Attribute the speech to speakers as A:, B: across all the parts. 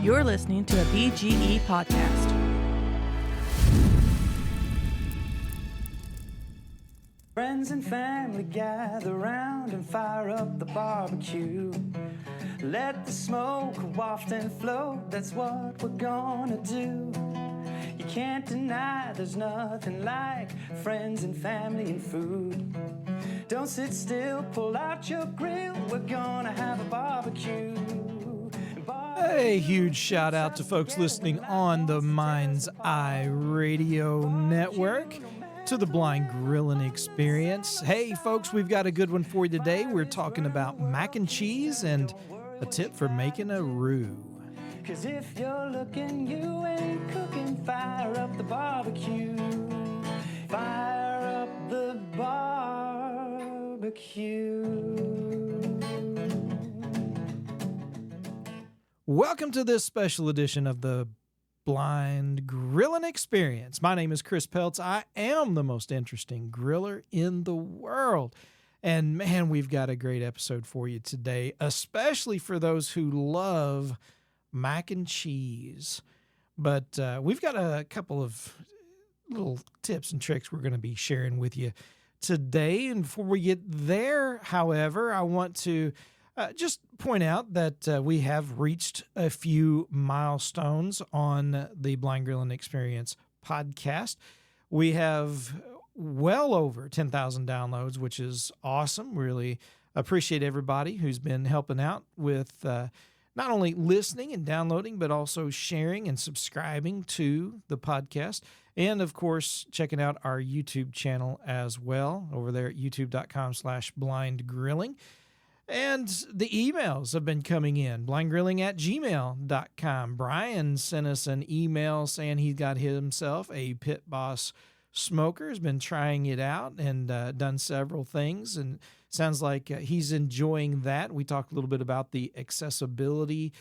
A: You're listening to a BGE podcast.
B: Friends and family gather round and fire up the barbecue. Let the smoke waft and float, that's what we're gonna do. You can't deny there's nothing like friends and family and food. Don't sit still, pull out your grill, we're gonna have a barbecue.
C: A huge shout out to folks listening on the Mind's Eye Radio Network, to the Blind Grilling Experience. Hey folks, we've got a good one for you today. We're talking about mac and cheese and a tip for making a roux.
B: 'Cause if you're looking, you ain't cooking. Fire up the barbecue. Fire up the barbecue.
C: Welcome to this special edition of the Blind Grilling Experience. My name is Chris Peltz. I am the most interesting griller in the world. And man, we've got a great episode for you today, especially for those who love mac and cheese. But we've got a couple of little tips and tricks we're going to be sharing with you today. And before we get there, however, I want to just point out that we have reached a few milestones on the Blind Grilling Experience podcast. We have well over 10,000 downloads, which is awesome. Really appreciate everybody who's been helping out with not only listening and downloading, but also sharing and subscribing to the podcast. And of course, checking out our YouTube channel as well over there at youtube.com/blindgrilling. And the emails have been coming in, blindgrilling@gmail.com. Brian sent us an email saying he got himself a Pit Boss smoker, has been trying it out and done several things, and sounds like he's enjoying that. We talked a little bit about the accessibility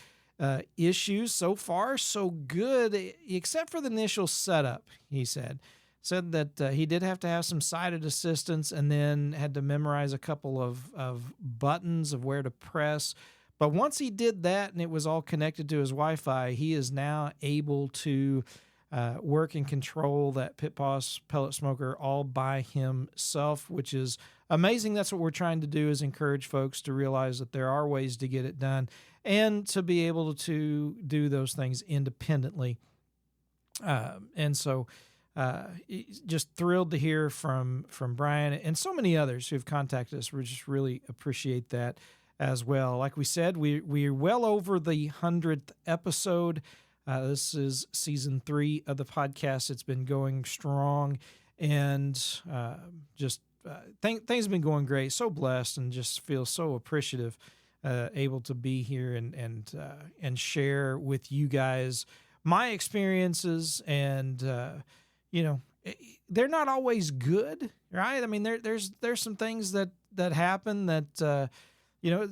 C: issues. So far, so good, except for the initial setup, he said that he did have to have some sighted assistance and then had to memorize a couple of buttons of where to press. But once he did that and it was all connected to his Wi-Fi, he is now able to work and control that Pit Boss pellet smoker all by himself, which is amazing. That's what we're trying to do, is encourage folks to realize that there are ways to get it done and to be able to do those things independently. And so just thrilled to hear from Brian and so many others who've contacted us. We just really appreciate that as well. Like we said, we're well over the 100th episode. This is season 3 of the podcast. It's been going strong, and things have been going great. So blessed, and just feel so appreciative, able to be here and share with you guys my experiences. And they're not always good, right? I mean, there's some things that happen that.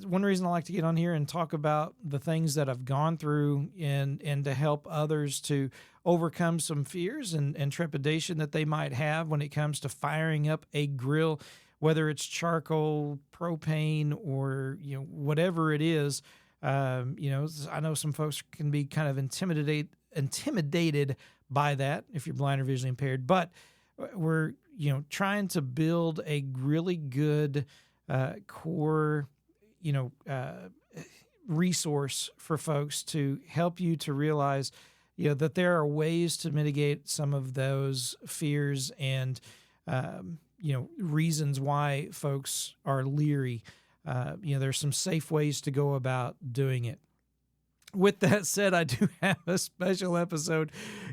C: One reason I like to get on here and talk about the things that I've gone through and to help others to overcome some fears and trepidation that they might have when it comes to firing up a grill, whether it's charcoal, propane, or whatever it is. I know some folks can be kind of intimidated by that if you're blind or visually impaired, but we're trying to build a really good core resource for folks to help you to realize, that there are ways to mitigate some of those fears and, reasons why folks are leery. There's some safe ways to go about doing it. With that said, I do have a special episode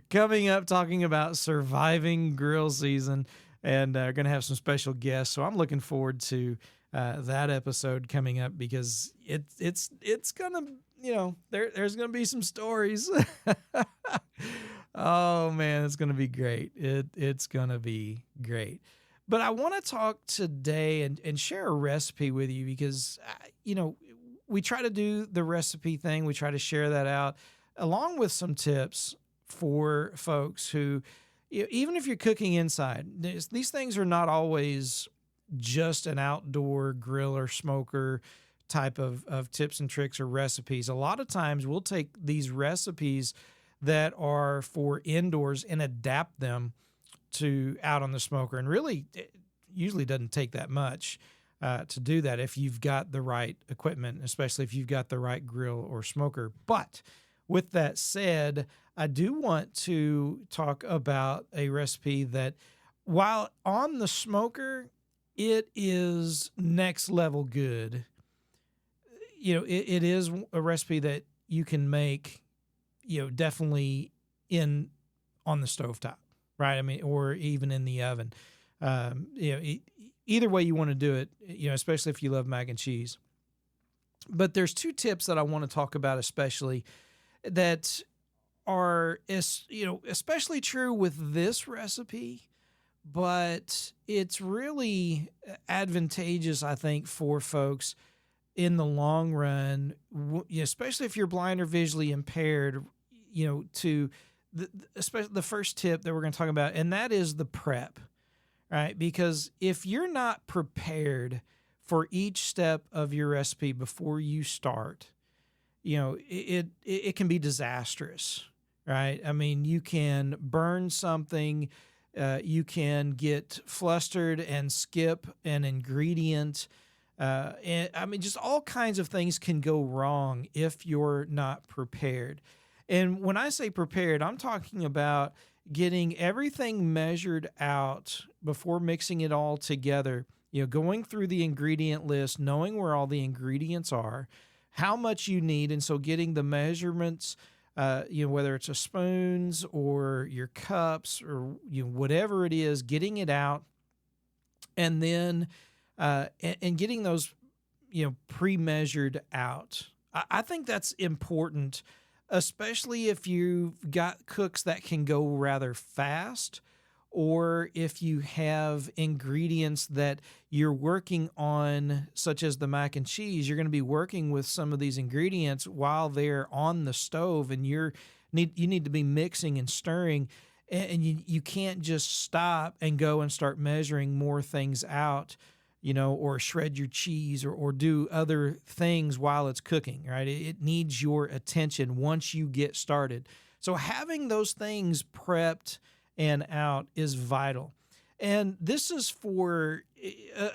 C: coming up talking about surviving grill season, and going to have some special guests. So I'm looking forward to that episode coming up, because it's gonna, there's gonna be some stories. Oh man, it's gonna be great. It's gonna be great. But I want to talk today and share a recipe with you, because we try to do the recipe thing. We try to share that out along with some tips for folks who, even if you're cooking inside, these things are not always just an outdoor grill or smoker type of tips and tricks or recipes. A lot of times we'll take these recipes that are for indoors and adapt them to out on the smoker. And really, it usually doesn't take that much to do that if you've got the right equipment, especially if you've got the right grill or smoker. But with that said, I do want to talk about a recipe that, while on the smoker, it is next level good. It is a recipe that you can make, definitely on the stovetop, right? I mean, or even in the oven. Either way you want to do it, especially if you love mac and cheese. But there's two tips that I want to talk about, especially that are, especially true with this recipe, but it's really advantageous, I think, for folks in the long run, especially if you're blind or visually impaired, especially the first tip that we're going to talk about, and that is the prep, right? Because if you're not prepared for each step of your recipe before you start, it can be disastrous, right? I mean, you can burn something, you can get flustered and skip an ingredient. And I mean, just all kinds of things can go wrong if you're not prepared. And when I say prepared, I'm talking about getting everything measured out before mixing it all together, going through the ingredient list, knowing where all the ingredients are, how much you need. And so getting the measurements, whether it's a spoons or your cups or whatever it is, getting it out, and then and getting those pre-measured out. I think that's important, especially if you've got cooks that can go rather fast, or if you have ingredients that you're working on, such as the mac and cheese. You're going to be working with some of these ingredients while they're on the stove, and you need to be mixing and stirring, and you can't just stop and go and start measuring more things out, or shred your cheese or do other things while it's cooking, right? It needs your attention once you get started. So having those things prepped and out is vital. And this is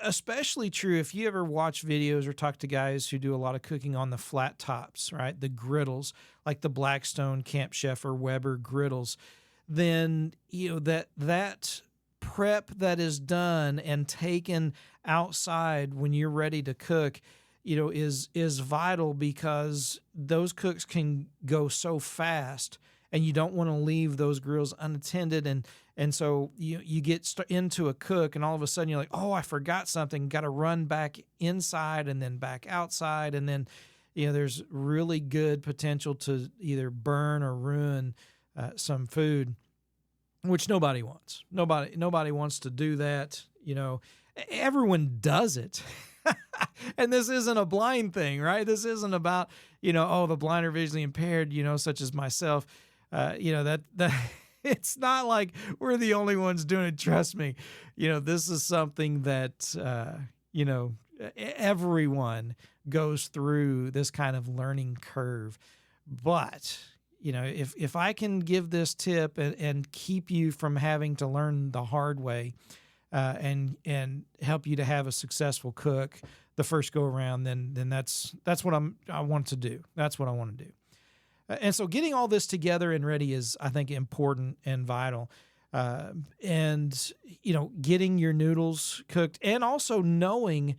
C: especially true if you ever watch videos or talk to guys who do a lot of cooking on the flat tops, right? The griddles, like the Blackstone, Camp Chef, or Weber griddles. Then, that prep that is done and taken outside when you're ready to cook, is vital, because those cooks can go so fast, and you don't want to leave those grills unattended. And so you get into a cook, and all of a sudden you're like, oh, I forgot something, got to run back inside and then back outside. And then, there's really good potential to either burn or ruin some food, which nobody wants. Nobody wants to do that. Everyone does it. And this isn't a blind thing, right? This isn't about, the blind or visually impaired, such as myself. That it's not like we're the only ones doing it. Trust me. This is something that, everyone goes through this kind of learning curve. But, if I can give this tip and keep you from having to learn the hard way, and help you to have a successful cook the first go around, then that's what I want to do. That's what I want to do. And so getting all this together and ready is, I think, important and vital. And getting your noodles cooked, and also knowing,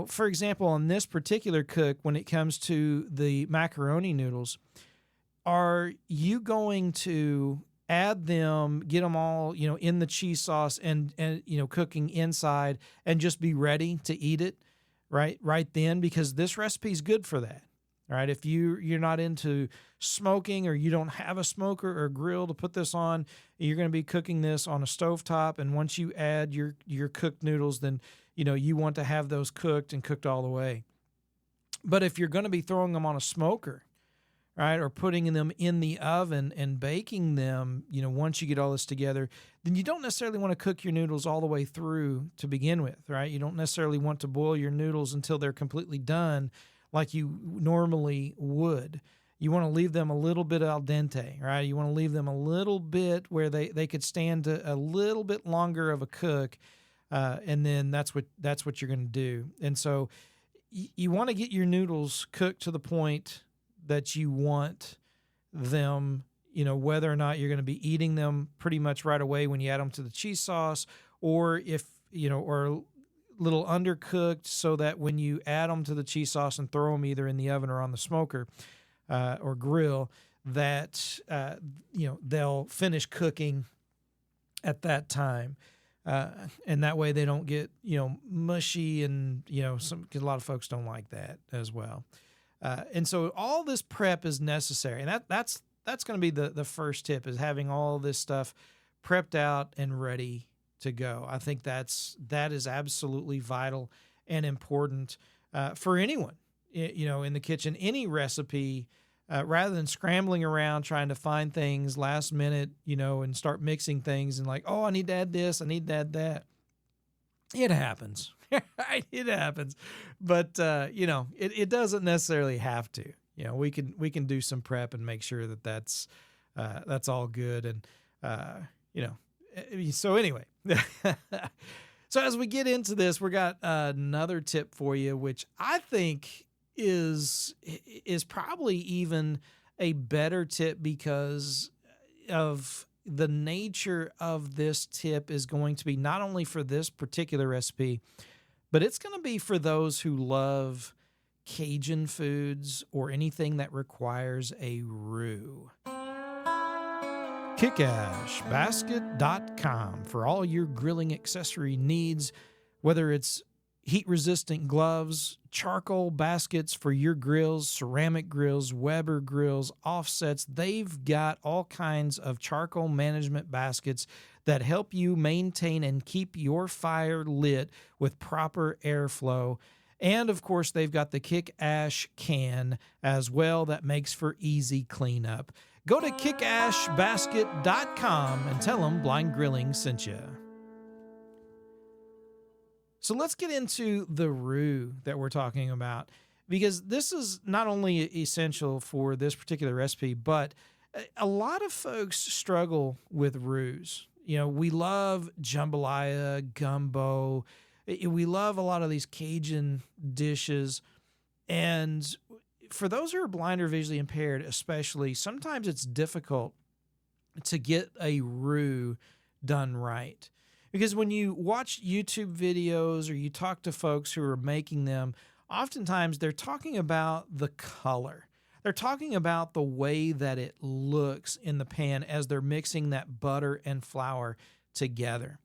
C: for example, on this particular cook, when it comes to the macaroni noodles, are you going to add them, get them all, in the cheese sauce and cooking inside, and just be ready to eat it right then? Because this recipe is good for that, right? If you're not into smoking, or you don't have a smoker or grill to put this on, you're going to be cooking this on a stovetop. And once you add your cooked noodles, then, you want to have those cooked and cooked all the way. But if you're going to be throwing them on a smoker, right, or putting them in the oven and baking them, once you get all this together, then you don't necessarily want to cook your noodles all the way through to begin with, right? You don't necessarily want to boil your noodles until they're completely done like you normally would. You want to leave them a little bit al dente, right? You want to leave them a little bit where they could stand a little bit longer of a cook, and then that's what you're going to do. And so you want to get your noodles cooked to the point that you want them, whether or not you're going to be eating them pretty much right away when you add them to the cheese sauce, or if, or a little undercooked so that when you add them to the cheese sauce and throw them either in the oven or on the smoker or grill, that, they'll finish cooking at that time. And that way they don't get, mushy and, cause a lot of folks don't like that as well. And so all this prep is necessary. And that's going to be the first tip, is having all this stuff prepped out and ready to go. I think that is absolutely vital and important for anyone, in the kitchen. Any recipe, rather than scrambling around trying to find things last minute, and start mixing things and like, oh, I need to add this, I need to add that. It happens. Right? It happens. But, it doesn't necessarily have to. We can do some prep and make sure that that's all good. And, so anyway, so as we get into this, we got another tip for you, which I think is probably even a better tip, because of the nature of this tip is going to be not only for this particular recipe, but it's going to be for those who love Cajun foods or anything that requires a roux. Kickashbasket.com for all your grilling accessory needs, whether it's heat-resistant gloves, charcoal baskets for your grills, ceramic grills, Weber grills, offsets. They've got all kinds of charcoal management baskets that help you maintain and keep your fire lit with proper airflow. And, of course, they've got the Kick Ash can as well that makes for easy cleanup. Go to kickashbasket.com and tell them Blind Grilling sent you. So let's get into the roux that we're talking about, because this is not only essential for this particular recipe, but a lot of folks struggle with roux. We love jambalaya, gumbo. We love a lot of these Cajun dishes. And for those who are blind or visually impaired, especially, sometimes it's difficult to get a roux done right. Because when you watch YouTube videos or you talk to folks who are making them, oftentimes they're talking about the color. They're talking about the way that it looks in the pan as they're mixing that butter and flour together.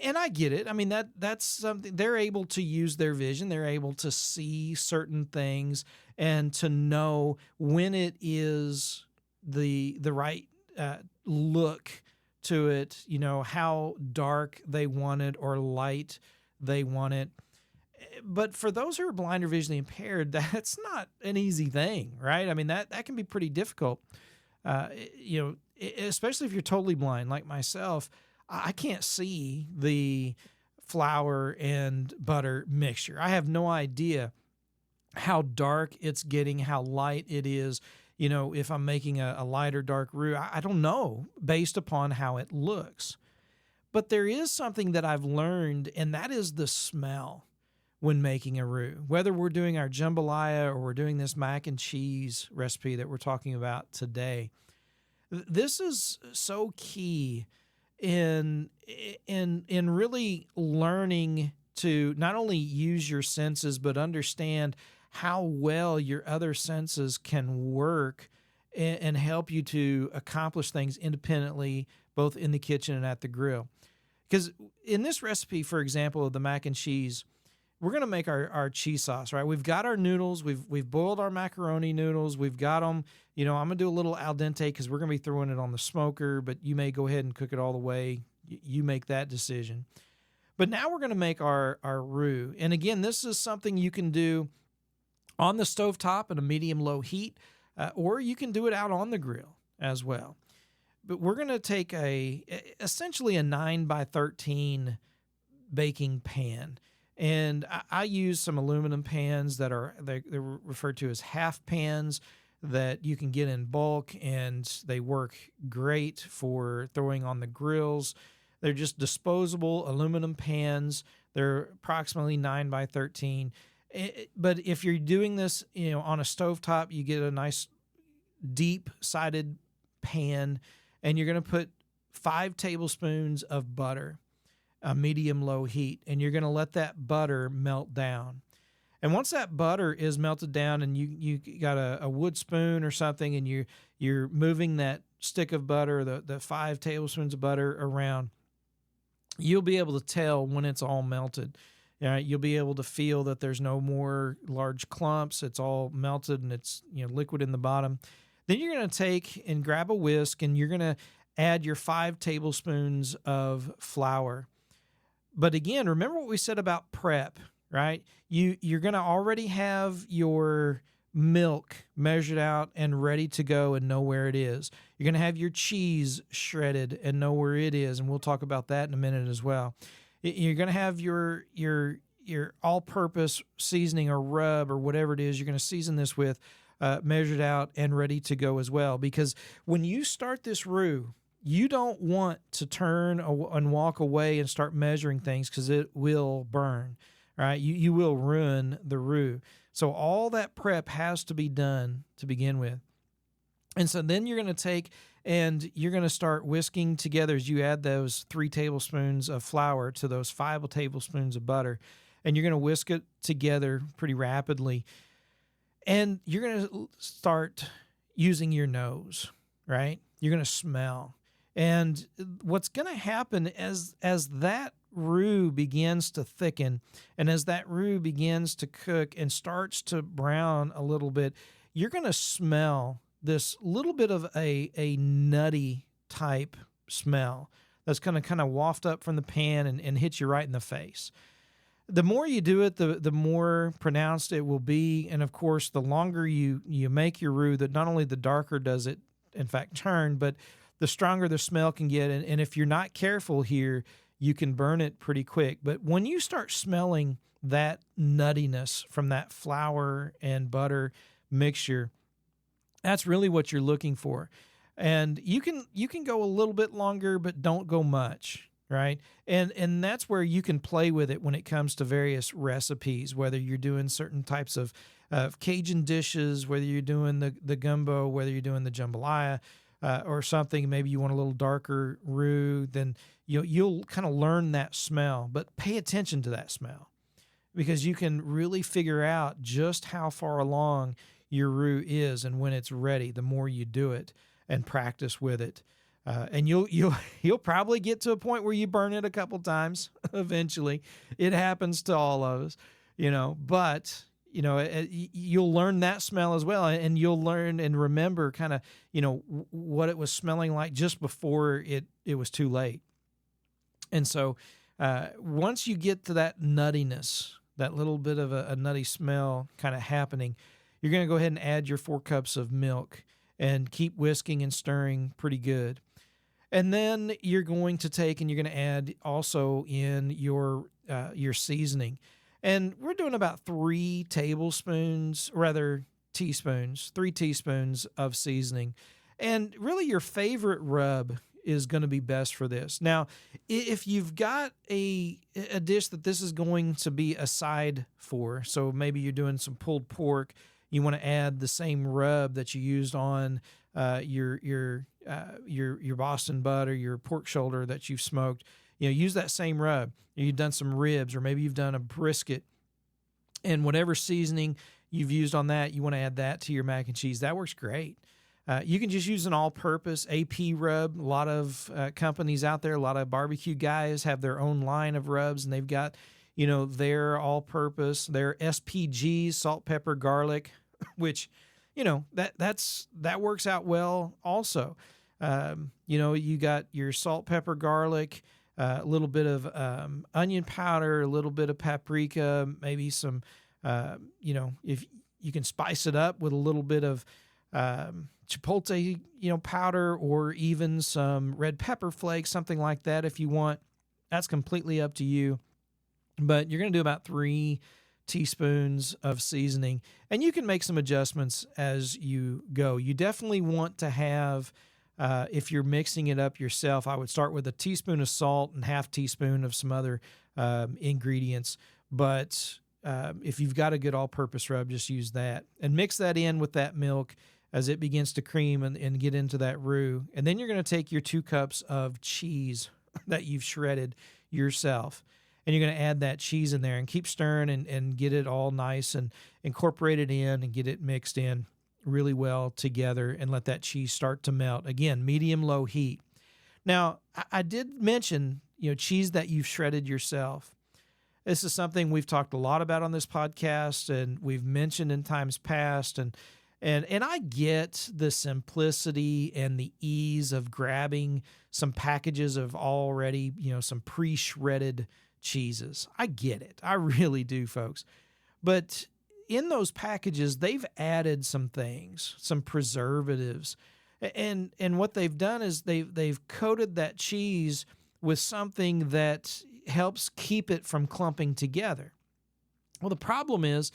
C: And I get it. I mean, that's something they're able to use their vision. They're able to see certain things and to know when it is the right look to it, how dark they want it or light they want it. But for those who are blind or visually impaired, that's not an easy thing, right? I mean, that can be pretty difficult, especially if you're totally blind like myself. I can't see the flour and butter mixture. I have no idea how dark it's getting, how light it is. If I'm making a light or dark roux, I don't know based upon how it looks. But there is something that I've learned, and that is the smell when making a roux. Whether we're doing our jambalaya or we're doing this mac and cheese recipe that we're talking about today, this is so key in really learning to not only use your senses, but understand how well your other senses can work and help you to accomplish things independently, both in the kitchen and at the grill. Because in this recipe, for example, of the mac and cheese, we're going to make our cheese sauce, right? We've got our noodles. We've boiled our macaroni noodles. We've got them. I'm going to do a little al dente because we're going to be throwing it on the smoker, but you may go ahead and cook it all the way. You make that decision. But now we're going to make our roux. And again, this is something you can do on the stovetop at a medium-low heat. or you can do it out on the grill as well. But we're going to take essentially a 9 by 13 baking pan. And I use some aluminum pans that they're referred to as half pans that you can get in bulk, and they work great for throwing on the grills. They're just disposable aluminum pans. They're approximately 9 by 13. But if you're doing this, on a stovetop, you get a nice deep-sided pan, and you're going to put 5 tablespoons of butter, a medium-low heat, and you're going to let that butter melt down. And once that butter is melted down and you got a wood spoon or something, and you're moving that stick of butter, the 5 tablespoons of butter around, you'll be able to tell when it's all melted. You'll be able to feel that there's no more large clumps. It's all melted and it's liquid in the bottom. Then you're going to take and grab a whisk, and you're going to add your 5 tablespoons of flour. But again, remember what we said about prep, right? You're going to already have your milk measured out and ready to go and know where it is. You're going to have your cheese shredded and know where it is, and we'll talk about that in a minute as well. You're going to have your all-purpose seasoning or rub or whatever it is you're going to season this with measured out and ready to go as well. Because when you start this roux, you don't want to turn and walk away and start measuring things, because it will burn, right? You will ruin the roux. So all that prep has to be done to begin with. And so then you're going to take and you're going to start whisking together as you add those 3 tablespoons of flour to those 5 tablespoons of butter. And you're going to whisk it together pretty rapidly. And you're going to start using your nose, right? You're going to smell. And what's going to happen as that roux begins to thicken, and as that roux begins to cook and starts to brown a little bit, you're going to smell this little bit of a nutty type smell that's going to kind of waft up from the pan and hit you right in the face. The more you do it, the more pronounced it will be. And of course, the longer you make your roux, that not only the darker does it, in fact, turn, but the stronger the smell can get. And if you're not careful here, you can burn it pretty quick. But when you start smelling that nuttiness from that flour and butter mixture, that's really what you're looking for. And you can go a little bit longer, but don't go much, right? And that's where you can play with it when it comes to various recipes, whether you're doing certain types of Cajun dishes, whether you're doing the gumbo, whether you're doing the jambalaya, or something. Maybe you want a little darker roux, then you'll kind of learn that smell. But pay attention to that smell, because you can really figure out just how far along your roux is and when it's ready the more you do it and practice with it. And you'll probably get to a point where you burn it a couple times eventually. It happens to all of us, but you'll learn that smell as well, and you'll learn and remember kind of, what it was smelling like just before it was too late. And so once you get to that nuttiness, that little bit of a nutty smell kind of happening, you're going to go ahead and add your 4 cups of milk and keep whisking and stirring pretty good. And then you're going to take and you're going to add also in your seasoning. And we're doing about 3 teaspoons of seasoning. And really your favorite rub is going to be best for this. Now, if you've got a dish that this is going to be a side for, so maybe you're doing some pulled pork, you want to add the same rub that you used on your Boston butt or your pork shoulder that you've smoked. Use that same rub. You've done some ribs, or maybe you've done a brisket, and whatever seasoning you've used on that, you want to add that to your mac and cheese. That works great. You can just use an all-purpose AP rub. A lot of companies out there, a lot of barbecue guys have their own line of rubs, and they've got, their all-purpose, their SPGs, salt, pepper, garlic, which, that works out well also. You got your salt, pepper, garlic, a little bit of onion powder, a little bit of paprika, maybe some, if you can spice it up with a little bit of chipotle, powder, or even some red pepper flakes, something like that if you want. That's completely up to you. But you're going to do about 3 teaspoons of seasoning, and you can make some adjustments as you go. You definitely want to have, if you're mixing it up yourself, I would start with a teaspoon of salt and half teaspoon of some other ingredients. But if you've got a good all-purpose rub, just use that and mix that in with that milk as it begins to cream and get into that roux. And then you're going to take your 2 cups of cheese that you've shredded yourself, and you're going to add that cheese in there and keep stirring and get it all nice and incorporate it in and get it mixed in really well together and let that cheese start to melt. Again, medium-low heat. Now, I did mention, cheese that you've shredded yourself. This is something we've talked a lot about on this podcast, and we've mentioned in times past, and I get the simplicity and the ease of grabbing some packages of already, some pre-shredded cheeses. I get it. I really do, folks. But in those packages, they've added some things, some preservatives. And what they've done is they've coated that cheese with something that helps keep it from clumping together. Well, the problem is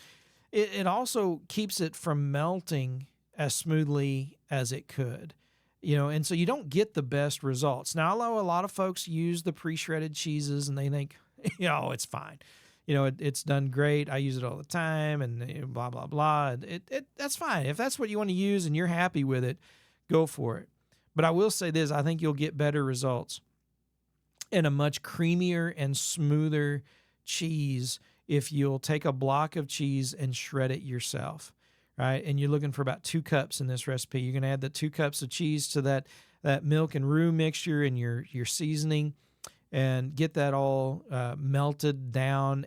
C: it also keeps it from melting as smoothly as it could. And so you don't get the best results. Now, although a lot of folks use the pre-shredded cheeses and they think, it's fine. It's done great. I use it all the time and blah, blah, blah. That's fine. If that's what you want to use and you're happy with it, go for it. But I will say this, I think you'll get better results and a much creamier and smoother cheese if you'll take a block of cheese and shred it yourself, right? And you're looking for about 2 cups in this recipe. You're going to add the 2 cups of cheese to that milk and roux mixture and your seasoning, and get that all melted down.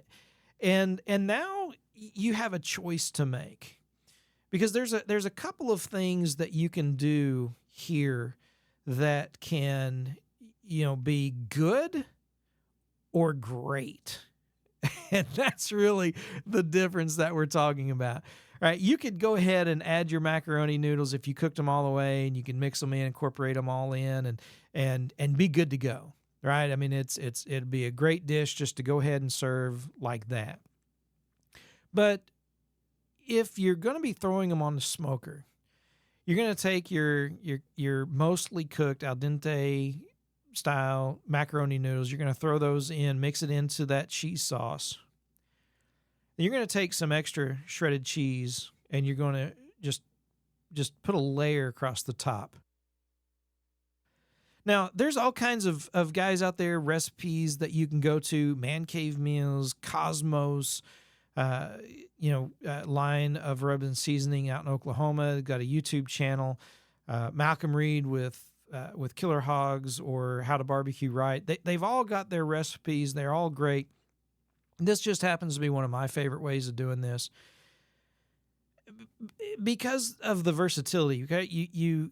C: And now you have a choice to make, because there's a couple of things that you can do here that can, be good or great. And that's really the difference that we're talking about. Right? You could go ahead and add your macaroni noodles if you cooked them all the way, and you can mix them in, incorporate them all in, and be good to go. Right? I mean, it'd be a great dish just to go ahead and serve like that. But if you're going to be throwing them on the smoker, you're going to take your mostly cooked al dente style macaroni noodles. You're going to throw those in, mix it into that cheese sauce. Then you're going to take some extra shredded cheese, and you're going to just put a layer across the top. Now, there's all kinds of guys out there, recipes that you can go to, Man Cave Meals, Cosmos, line of rub and seasoning out in Oklahoma. They've got a YouTube channel. Malcolm Reed with Killer Hogs or How to Barbecue Right. They've all got their recipes. They're all great. This just happens to be one of my favorite ways of doing this because of the versatility. Okay, you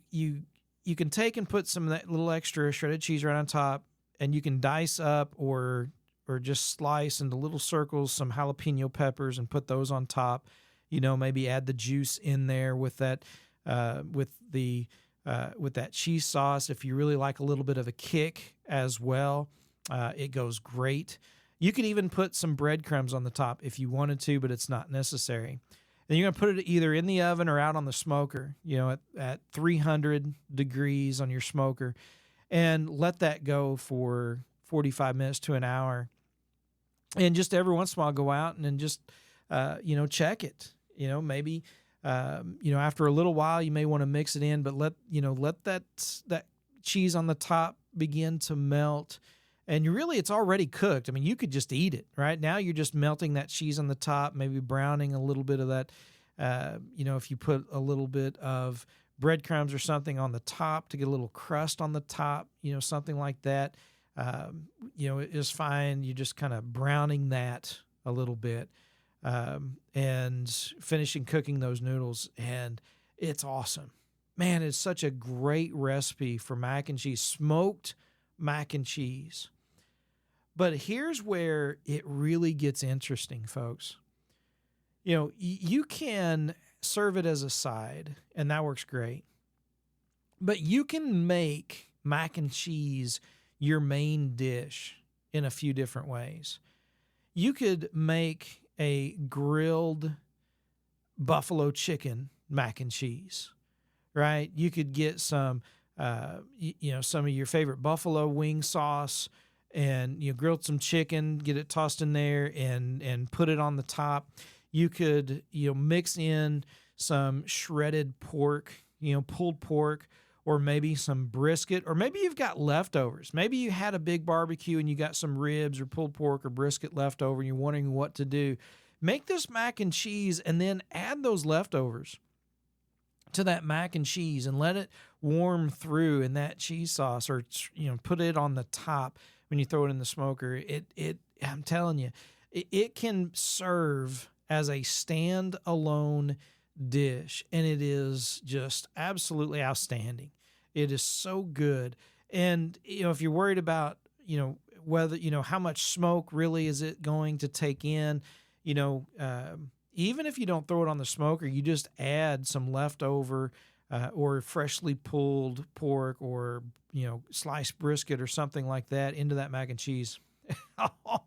C: can take and put some of that little extra shredded cheese right on top, and you can dice up or just slice into little circles some jalapeno peppers and put those on top. Maybe add the juice in there with that with that cheese sauce. If you really like a little bit of a kick as well, it goes great. You could even put some breadcrumbs on the top if you wanted to, but it's not necessary. Then you're going to put it either in the oven or out on the smoker, at 300 degrees on your smoker, and let that go for 45 minutes to an hour. And just every once in a while go out and then just, check it. Maybe, after a little while you may want to mix it in, but let that cheese on the top begin to melt. And it's already cooked. I mean, you could just eat it right now. You're just melting that cheese on the top, maybe browning a little bit of that. If you put a little bit of breadcrumbs or something on the top to get a little crust on the top, something like that, it is fine. You're just kind of browning that a little bit and finishing cooking those noodles. And it's awesome. Man, it's such a great recipe for mac and cheese, smoked mac and cheese. But here's where it really gets interesting, folks. You can serve it as a side, and that works great. But you can make mac and cheese your main dish in a few different ways. You could make a grilled buffalo chicken mac and cheese, right? You could get some, some of your favorite buffalo wing sauce, and grilled some chicken, get it tossed in there, and put it on the top. You could mix in some shredded pork, pulled pork, or maybe some brisket, or maybe you've got leftovers. Maybe you had a big barbecue and you got some ribs or pulled pork or brisket left over and you're wondering what to do. Make this mac and cheese and then add those leftovers to that mac and cheese and let it warm through in that cheese sauce, or put it on the top when you throw it in the smoker. I'm telling you, it can serve as a standalone dish, and it is just absolutely outstanding. It is so good. And if you're worried about whether how much smoke really is it going to take in, even if you don't throw it on the smoker, you just add some leftover or freshly pulled pork, or sliced brisket or something like that into that mac and cheese.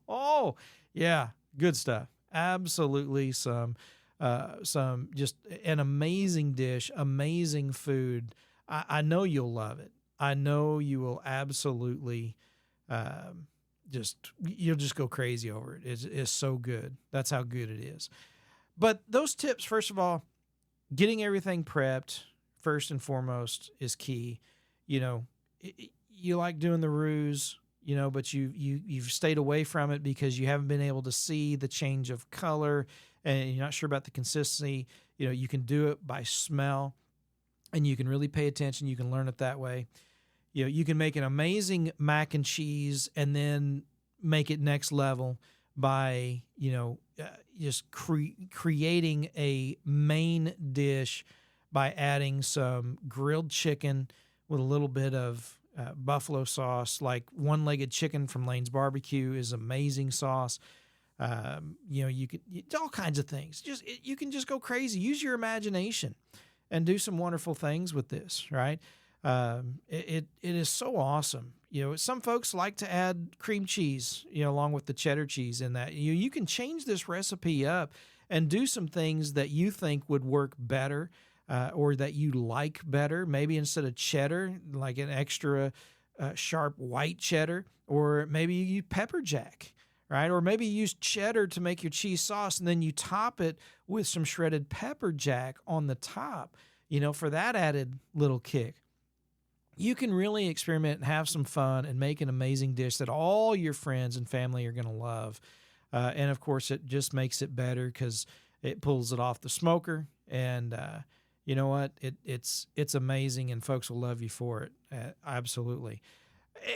C: Oh yeah, good stuff. Absolutely some just an amazing dish, amazing food. I know you'll love it. I know you will absolutely you'll just go crazy over it. It's so good. That's how good it is. But those tips, first of all, getting everything prepped first and foremost is key. You like doing the Roux, but you've stayed away from it because you haven't been able to see the change of color, and you're not sure about the consistency. You can do it by smell, and you can really pay attention. You can learn it that way. You can make an amazing mac and cheese and then make it next level by, just creating a main dish by adding some grilled chicken with a little bit of buffalo sauce. Like one-legged chicken from Lane's Barbecue is amazing sauce. You could all kinds of things. You can just go crazy. Use your imagination and do some wonderful things with this, right? It is so awesome. Some folks like to add cream cheese, along with the cheddar cheese in that. You can change this recipe up and do some things that you think would work better, or that you like better. Maybe instead of cheddar, like an extra sharp white cheddar, or maybe you use pepper jack, right? Or maybe you use cheddar to make your cheese sauce, and then you top it with some shredded pepper jack on the top, for that added little kick. You can really experiment and have some fun and make an amazing dish that all your friends and family are going to love. And of course, it just makes it better because it pulls it off the smoker. And you know what? It's amazing, and folks will love you for it. Absolutely.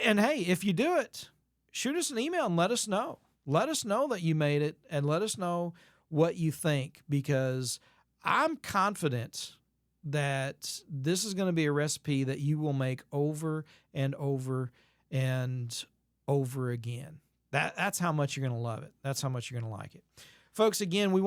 C: And hey, if you do it, shoot us an email and let us know. Let us know that you made it, and let us know what you think, because I'm confident that this is going to be a recipe that you will make over and over and over again. That's how much you're going to love it. That's how much you're going to like it. Folks, again, we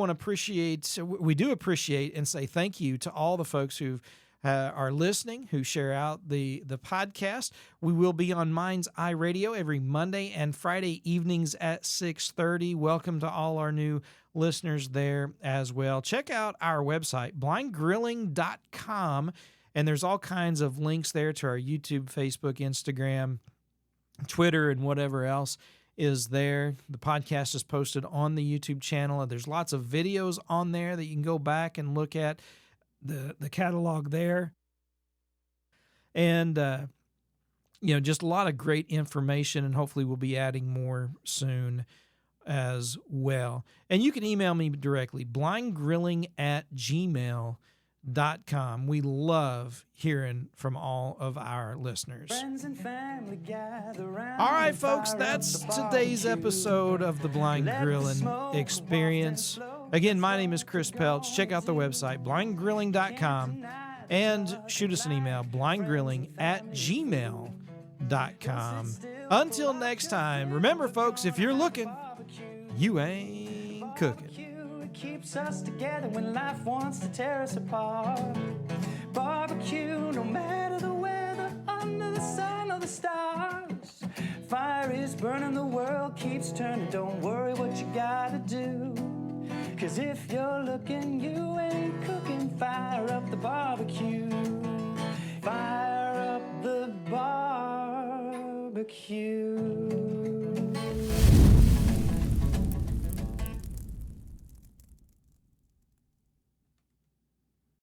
C: do appreciate and say thank you to all the folks who are listening, who share out the podcast. We will be on Mind's Eye Radio every Monday and Friday evenings at 6:30. Welcome to all our new listeners there as well. Check out our website, blindgrilling.com, and there's all kinds of links there to our YouTube, Facebook, Instagram, Twitter, and whatever else is there. The podcast is posted on the YouTube channel, and there's lots of videos on there that you can go back and look at the catalog there. And just a lot of great information, and hopefully we'll be adding more soon as well. And you can email me directly, blindgrilling@gmail.com. We love hearing from all of our listeners.
B: Friends and family gather round.
C: All right, folks, that's today's episode of the Blind Grilling Experience. Again, my name is Chris Pelch. Check out the website, blindgrilling.com, and shoot us an email, blindgrilling@gmail.com. Until next time, remember, folks, if you're looking, you ain't cooking.
B: keeps us together when life wants to tear us apart. Barbecue, no matter the weather, under the sun or the stars. Fire is burning, the world keeps turning. Don't worry what you gotta do. 'Cause if you're looking, you ain't cooking. Fire up the barbecue. Fire up the barbecue.